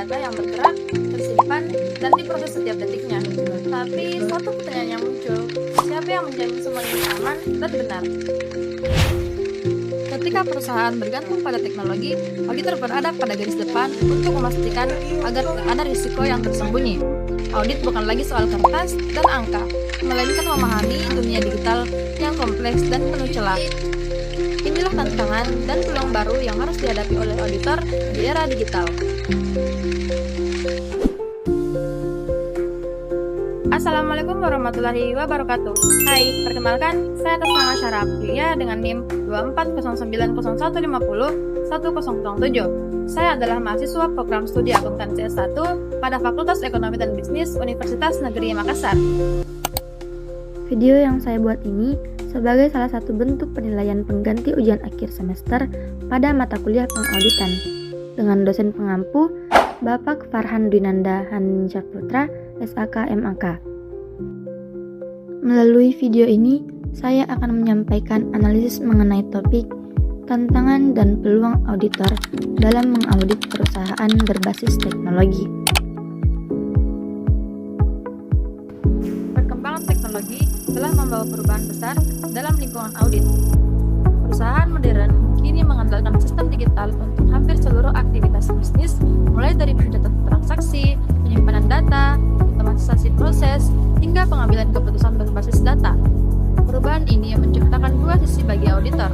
data yang bergerak, tersimpan, dan diproses setiap detiknya. Tapi satu pertanyaan yang muncul, siapa yang menjamin semua ini aman dan benar? Ketika perusahaan bergantung pada teknologi, auditor berada pada garis depan untuk memastikan agar tidak ada risiko yang tersembunyi. Audit bukan lagi soal kertas dan angka, melainkan memahami dunia digital yang kompleks dan penuh celah. Inilah tantangan dan peluang baru yang harus dihadapi oleh auditor di era digital. Assalamualaikum warahmatullahi wabarakatuh. Hai, perkenalkan, saya atas nama Syara Aprilia dengan NIM 240901007. Saya adalah mahasiswa program studi akuntansi S1 pada Fakultas Ekonomi dan Bisnis Universitas Negeri Makassar. Video yang saya buat ini sebagai salah satu bentuk penilaian pengganti ujian akhir semester pada mata kuliah pengauditan dengan dosen pengampu Bapak Farhan Dwinanda Hansyaputra, SAK MAK. Melalui video ini, saya akan menyampaikan analisis mengenai topik tantangan dan peluang auditor dalam mengaudit perusahaan berbasis teknologi. Perkembangan teknologi telah membawa perubahan besar dalam lingkungan audit. Perusahaan modern kini mengandalkan sistem digital untuk hampir seluruh aktivitas bisnis, mulai dari pencatatan transaksi, penyimpanan data, otomatisasi proses, hingga pengambilan keputusan berbasis data. Perubahan ini menciptakan dua sisi bagi auditor,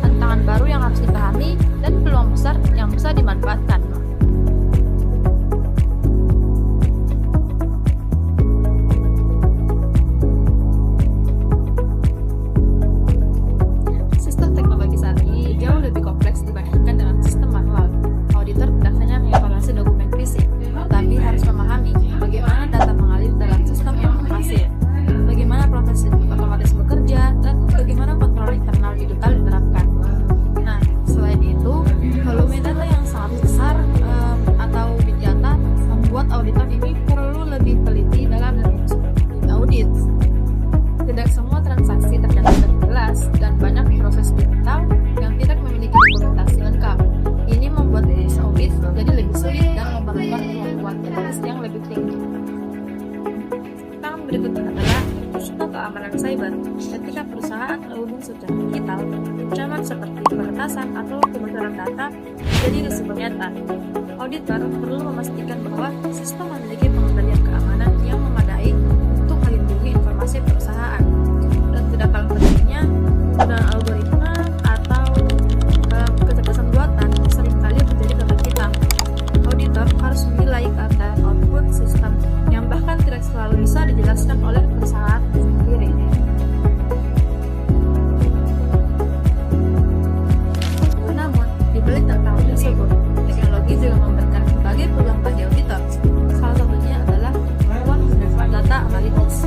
tantangan baru yang harus dipahami dan peluang besar yang bisa dimanfaatkan. Sistem teknologi saat ini jauh lebih kompleks dibandingkan dengan sistem manual. Auditor tidak hanya mengevaluasi dokumen fisik, tetapi harus memahami bagaimana data mengalir dalam sistem informasi, bagaimana proses otomatis bekerja, dan bagaimana kontrol internal digital diterapkan. Nah, selain itu, volume data yang sangat besar atau big data membuat auditor ini perlu lebih teliti dalam audit. Tidak semua transaksi tercatat dengan jelas dan banyak proses digital yang tidak memiliki dokumentasi lengkap. Ini membuat risk audit jadi lebih sulit dan memerlukan kemampuan teknis yang lebih tinggi. Tantangan berikutnya adalah risiko keamanan cyber. Ketika perusahaan terhubung secara digital, ancaman seperti peretasan atau kebocoran data menjadi risiko nyata. Auditor perlu memastikan bahwa sistem memiliki pengendalian keamanan yang memadai untuk melindungi informasi perusahaan. Dan tidak kalah pentingnya, penggunaan algoritma atau kecerdasan buatan seringkali menjadi kata kita. Auditor harus menilai keadaan output sistem yang bahkan tidak selalu bisa dijelaskan oleh perusahaan sendiri. Namun, di balik tantangan tersebut, teknologi juga memberikan berbagai peluang bagi auditor. Salah satunya adalah kemampuan menggunakan data analitis.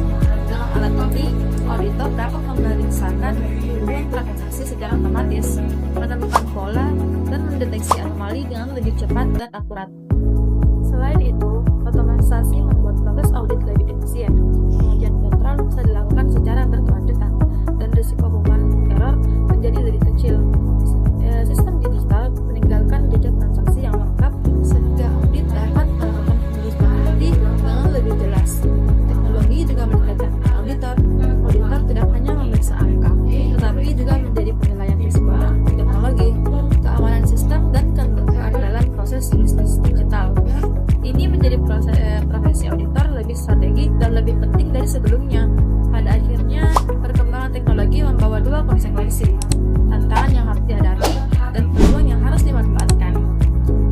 Dengan alat ini, auditor dapat memeriksakan hubungan transaksi secara otomatis, menemukan pola, dan mendeteksi anomali dengan lebih cepat dan akurat. Selain itu, otomatisasi membuat proses audit lebih efisien. Pengujian kontrol bisa dilakukan secara berkelanjutan, dan risiko human error menjadi lebih kecil. Sistem digital meninggalkan jejak transaksi yang lengkap, sehingga audit dapat melakukan penelusuran hati dengan lebih jelas. Teknologi juga meningkatkan auditor. Auditor tidak hanya memeriksa angka, tetapi juga menjadi penilaian risiko teknologi, keamanan sistem, dan keandalan proses bisnis digital. Ini menjadi profesi auditor lebih strategis dan lebih penting dari sebelumnya. Pada akhirnya, perkembangan teknologi membawa dua konsekuensi, tantangan yang harus dihadapi dan peluang yang harus dimanfaatkan.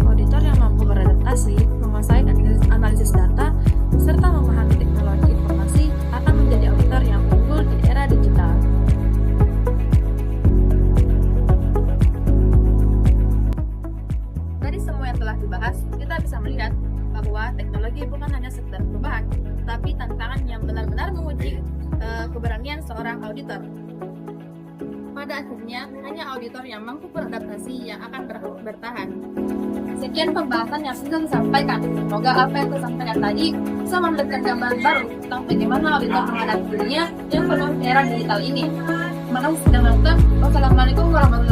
Auditor yang mampu beradaptasi, menguasai analisis data, serta memahami teknologi informasi akan menjadi auditor yang unggul di era digital. Dari semua yang telah dibahas, kita bisa melihat bahwa teknologi bukan hanya sekedar perubahan, tapi tantangan yang benar-benar menguji keberanian seorang auditor. Pada akhirnya, hanya auditor yang mampu beradaptasi yang akan bertahan. Sekian pembahasan yang sudah disampaikan. Semoga apa yang disampaikan tadi bisa memberikan gambaran baru tentang bagaimana auditor menghadapi dunia yang penuh era digital ini. Terima kasih sudah menonton. Wassalamualaikum warahmatullahi wabarakatuh.